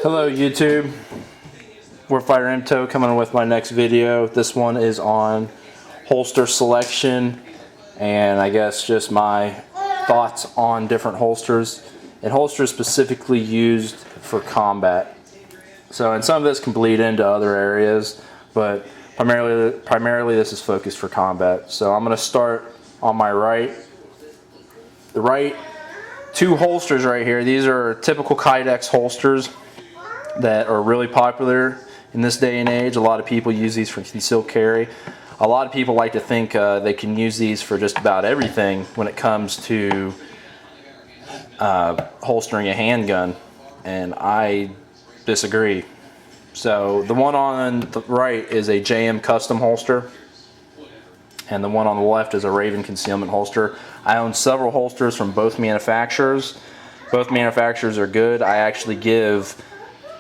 Hello YouTube, Warfighter Mto coming with my next video. This one is on holster selection and I guess just my thoughts on different holsters and holsters specifically used for combat. So, and some of this can bleed into other areas, but primarily this is focused for combat. So I'm going to start on my right. The right two holsters right here, these are typical Kydex holsters that are really popular in this day and age. A lot of people use these for concealed carry. A lot of people like to think they can use these for just about everything when it comes to holstering a handgun, and I disagree. So the one on the right is a JM custom holster, and the one on the left is a Raven concealment holster. I own several holsters from both manufacturers. Both manufacturers are good. I actually give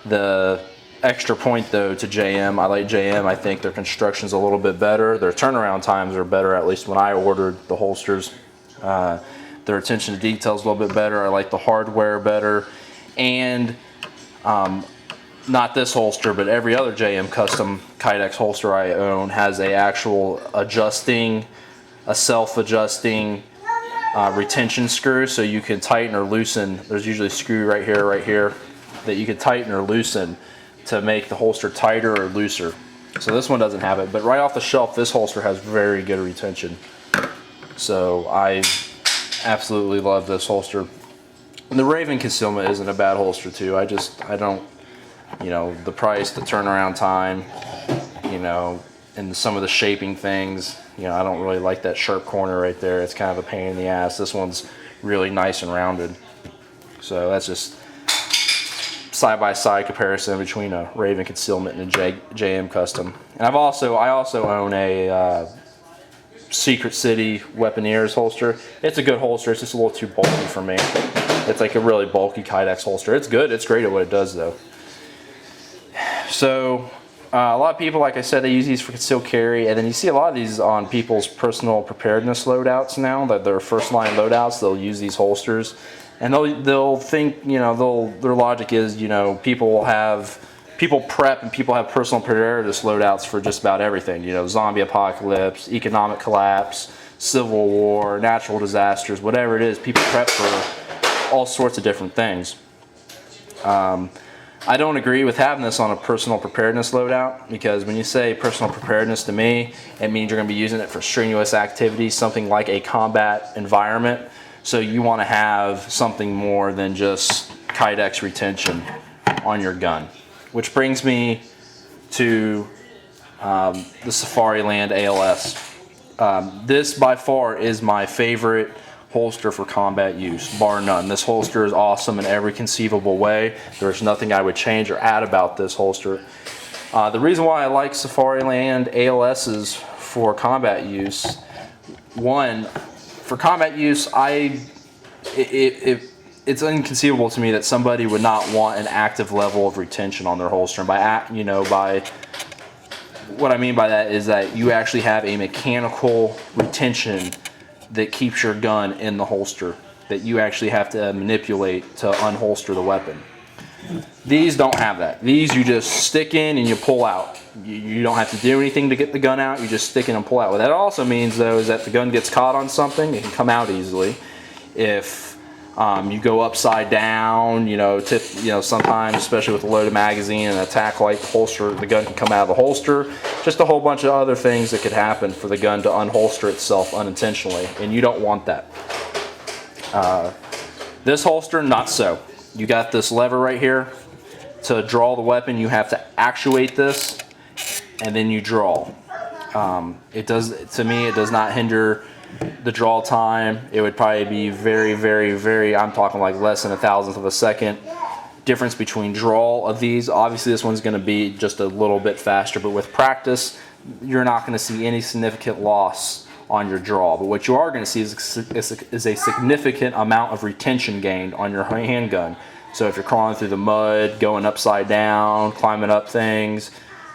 the extra point though to JM. I like JM. I think their construction's a little bit better. Their turnaround times are better, at least when I ordered the holsters. Their attention to detail is a little bit better. I like the hardware better. And not this holster, but every other JM custom Kydex holster I own has a actual a self-adjusting retention screw, so you can tighten or loosen. There's usually a screw right here, that you can tighten or loosen to make the holster tighter or looser. So this one doesn't have it, but right off the shelf, this holster has very good retention. So I absolutely love this holster. And the Raven concealment isn't a bad holster too. I don't, you know, the price, the turnaround time, you know, and some of the shaping things, you know, I don't really like that sharp corner right there. It's kind of a pain in the ass. This one's really nice and rounded. So that's just side-by-side comparison between a Raven concealment and a JM custom. And I also own a Secret City Weaponeers holster. It's a good holster. It's just a little too bulky for me. It's like a really bulky Kydex holster. It's good. It's great at what it does though. So a lot of people, like I said, they use these for concealed carry, and then you see a lot of these on people's personal preparedness loadouts now, that their first line loadouts, they'll use these holsters. And they'll think, you know, their logic is, you know, people prep and people have personal preparedness loadouts for just about everything. You know, zombie apocalypse, economic collapse, civil war, natural disasters, whatever it is, people prep for all sorts of different things. I don't agree with having this on a personal preparedness loadout, because when you say personal preparedness to me, it means you're going to be using it for strenuous activities, something like a combat environment. So you want to have something more than just Kydex retention on your gun. Which brings me to the Safariland ALS. This by far is my favorite holster for combat use, bar none. This holster is awesome in every conceivable way. There's nothing I would change or add about this holster. The reason why I like Safariland ALSs for combat use, one, for combat use, it's inconceivable to me that somebody would not want an active level of retention on their holster. And by what I mean by that is that you actually have a mechanical retention that keeps your gun in the holster, that you actually have to manipulate to unholster the weapon. These don't have that. These you just stick in and you pull out. You don't have to do anything to get the gun out. You just stick in and pull out. What that also means though is that the gun gets caught on something, it can come out easily. If you go upside down, you know, sometimes, especially with a loaded magazine and attack like holster, the gun can come out of the holster. Just a whole bunch of other things that could happen for the gun to unholster itself unintentionally, and you don't want that. This holster, not so. You got this lever right here. To draw the weapon, you have to actuate this, and then you draw. It does, to me, it does not hinder the draw time. It would probably be very, I'm talking like less than a thousandth of a second difference between draw of these. Obviously this one's going to be just a little bit faster, but with practice you're not going to see any significant loss on your draw. But what you are going to see is a significant amount of retention gained on your handgun. So if you're crawling through the mud, going upside down, climbing up things,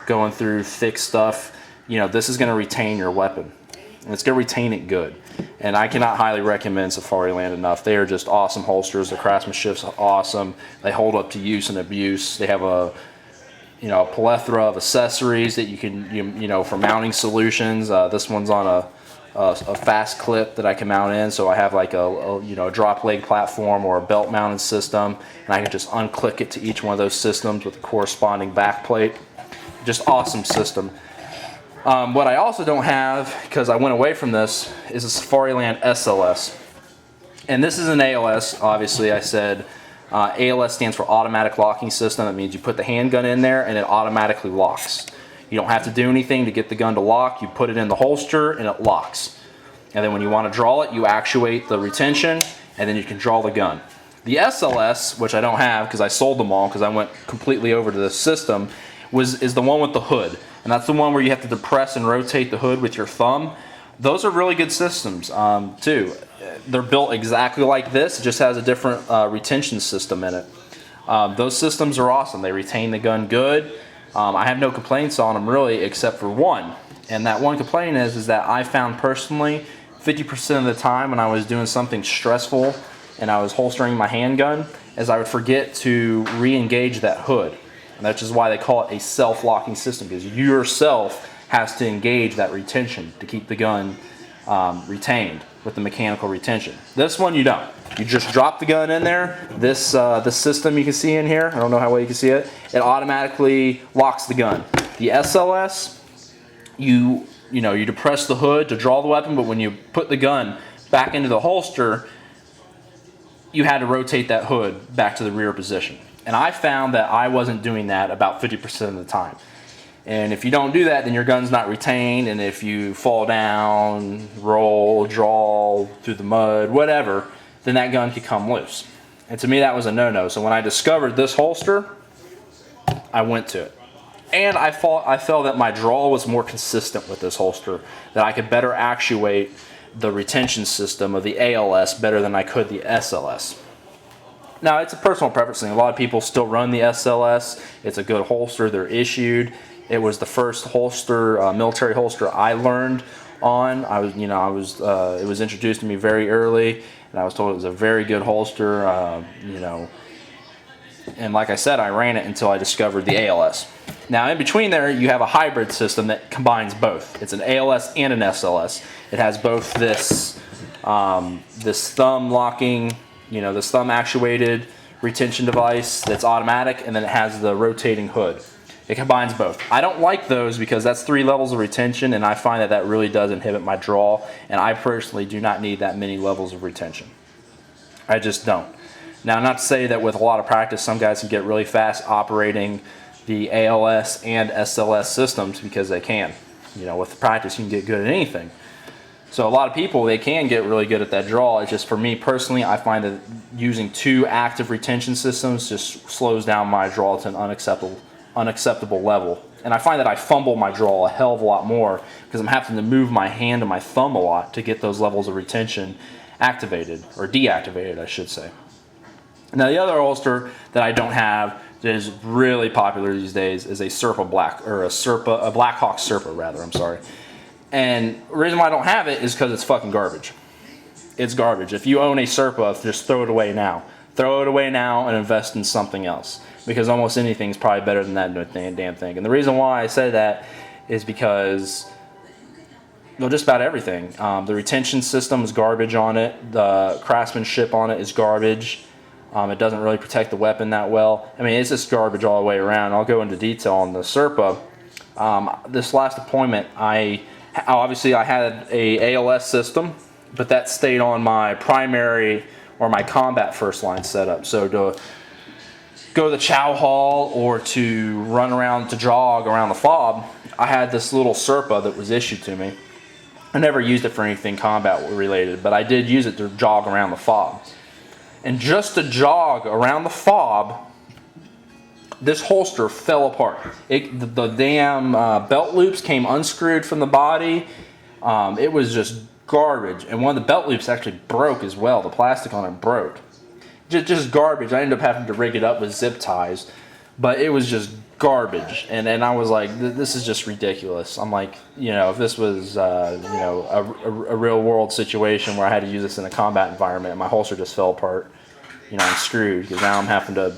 going through thick stuff, you know, this is going to retain your weapon. and it's going to retain it good. And I cannot highly recommend Safariland enough. They are just awesome holsters. The craftsmanship's awesome. They hold up to use and abuse. They have a plethora of accessories that you can, for mounting solutions. This one's on a fast clip that I can mount in, so I have like a drop leg platform or a belt mounted system, and I can just unclick it to each one of those systems with a corresponding back plate. Just awesome system. What I also don't have, because I went away from this, is a Safariland SLS. And this is an ALS, obviously. I said ALS stands for automatic locking system. That means you put the handgun in there and it automatically locks. You don't have to do anything to get the gun to lock. You put it in the holster and it locks. And then when you want to draw it, you actuate the retention and then you can draw the gun. The SLS, which I don't have because I sold them all because I went completely over to this system, is the one with the hood. And that's the one where you have to depress and rotate the hood with your thumb. Those are really good systems too. They're built exactly like this. It just has a different retention system in it. Those systems are awesome. They retain the gun good. I have no complaints on them really, except for one. And that one complaint is that I found personally 50% of the time when I was doing something stressful and I was holstering my handgun, is I would forget to re-engage that hood. And that's just why they call it a self-locking system, because you yourself has to engage that retention to keep the gun retained with the mechanical retention. This one you don't. You just drop the gun in there. This system you can see in here, I don't know how well you can see it, it automatically locks the gun. The SLS, you depress the hood to draw the weapon, but when you put the gun back into the holster, you had to rotate that hood back to the rear position. And I found that I wasn't doing that about 50% of the time. And if you don't do that, then your gun's not retained, and if you fall down, roll, draw through the mud, whatever, then that gun could come loose. And to me, that was a no-no. So when I discovered this holster, I went to it. And I felt that my draw was more consistent with this holster, that I could better actuate the retention system of the ALS better than I could the SLS. Now, it's a personal preference thing. A lot of people still run the SLS. It's a good holster. They're issued. It was the first holster, military holster I learned on. It was introduced to me very early, and I was told it was a very good holster. And like I said, I ran it until I discovered the ALS. Now, in between there, you have a hybrid system that combines both. It's an ALS and an SLS. It has both this thumb locking, this thumb actuated retention device that's automatic, and then it has the rotating hood. It combines both. I don't like those because that's 3 levels of retention, and I find that really does inhibit my draw, and I personally do not need that many levels of retention. I just don't. Now, not to say that with a lot of practice, some guys can get really fast operating the ALS and SLS systems, because they can. With practice, you can get good at anything. So a lot of people, they can get really good at that draw. It's just, for me personally, I find that using 2 active retention systems just slows down my draw to an unacceptable level. And I find that I fumble my draw a hell of a lot more because I'm having to move my hand and my thumb a lot to get those levels of retention activated, or deactivated, I should say. Now, the other holster that I don't have that is really popular these days is a Serpa Black, or a Black Hawk Serpa rather, I'm sorry. And the reason why I don't have it is because it's fucking garbage. It's garbage. If you own a Serpa, just throw it away now. Throw it away now and invest in something else, because almost anything is probably better than that damn thing. And the reason why I say that is because, just about everything. The retention system is garbage on it. The craftsmanship on it is garbage. It doesn't really protect the weapon that well. I mean, it's just garbage all the way around. I'll go into detail on the Serpa. This last deployment, obviously I had a ALS system, but that stayed on my primary or my combat first line setup. So to go to the chow hall or to run around to jog around the fob, I had this little Serpa that was issued to me. I never used it for anything combat related, but I did use it to jog around the fob. And just to jog around the fob, this holster fell apart. The damn belt loops came unscrewed from the body. It was just garbage. And one of the belt loops actually broke as well. The plastic on it broke. Just garbage. I ended up having to rig it up with zip ties. But it was just garbage. And I was like, this is just ridiculous. I'm like, if this was a real world situation where I had to use this in a combat environment and my holster just fell apart, I'm screwed, because now I'm having to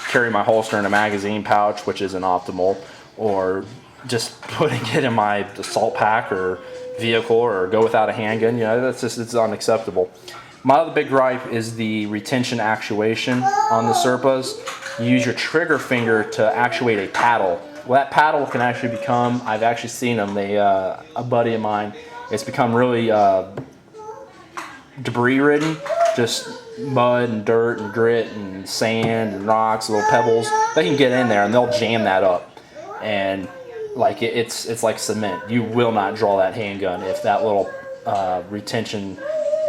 carry my holster in a magazine pouch, which isn't optimal, or just putting it in my assault pack or vehicle, or go without a handgun. It's unacceptable. My other big gripe is the retention actuation on the Serpas. You use your trigger finger to actuate a paddle. Well, that paddle can actually become, I've actually seen them, a buddy of mine, it's become really debris ridden, just mud and dirt and grit and sand and rocks, little pebbles. They can get in there and they'll jam that up, and like it's like cement. You will not draw that handgun if that little retention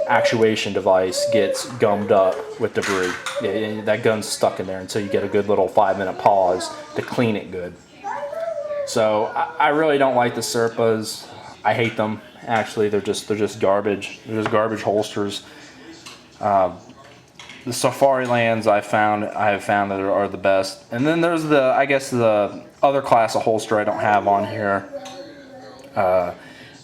actuation device gets gummed up with debris. That gun's stuck in there until you get a good little 5-minute pause to clean it good. So I really don't like the Serpas. I hate them. Actually, they're just garbage. They're just garbage holsters. The Safari Lands I have found that are the best. And then there's the other class of holster I don't have on here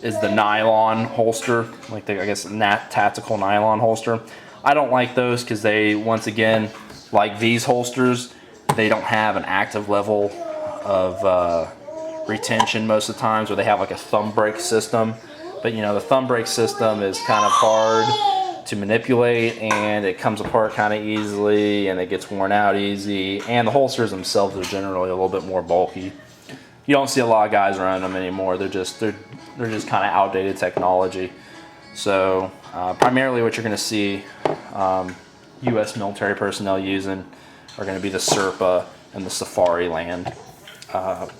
is the nylon holster, like tactical nylon holster. I don't like those because they, once again, like these holsters, they don't have an active level of retention most of the times, where they have like a thumb brake system. But the thumb brake system is kind of hard to manipulate, and it comes apart kind of easily, and it gets worn out easy, and the holsters themselves are generally a little bit more bulky. You don't see a lot of guys running them anymore. They're just kind of outdated technology. So primarily what you're going to see U.S. military personnel using are going to be the Serpa and the Safari Land. And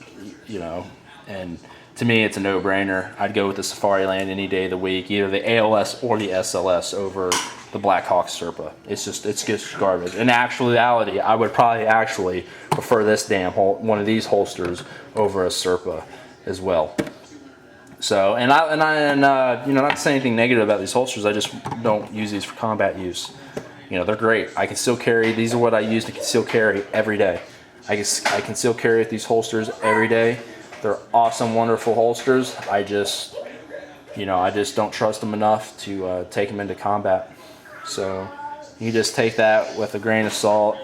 to me, it's a no-brainer. I'd go with the Safari Land any day of the week, either the ALS or the SLS over the Black Hawk Serpa. It's just garbage. In actuality, I would probably actually prefer this one of these holsters over a Serpa as well. So, not to say anything negative about these holsters, I just don't use these for combat use. They're great. I can still carry. These are what I use to conceal carry every day. I conceal carry with these holsters every day. They're awesome, wonderful holsters. I just don't trust them enough to take them into combat. So you just take that with a grain of salt.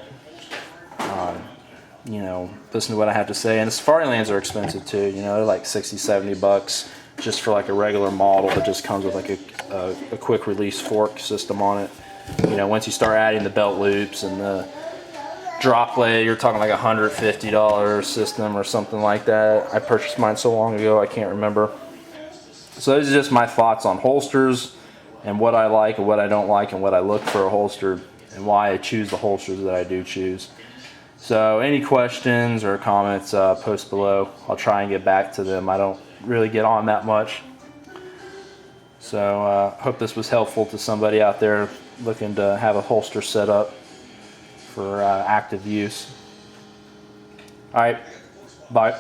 Listen to what I have to say. And the Safari Lands are expensive too. They're like $60-$70 just for like a regular model that just comes with like a quick release fork system on it. Once you start adding the belt loops and the drop leg, you're talking like $150 system or something like that. I purchased mine so long ago I can't remember. So these are just my thoughts on holsters and what I like and what I don't like and what I look for a holster and why I choose the holsters that I do choose. So any questions or comments, post below. I'll try and get back to them. I don't really get on that much. So hope this was helpful to somebody out there looking to have a holster set up for active use. All right, bye.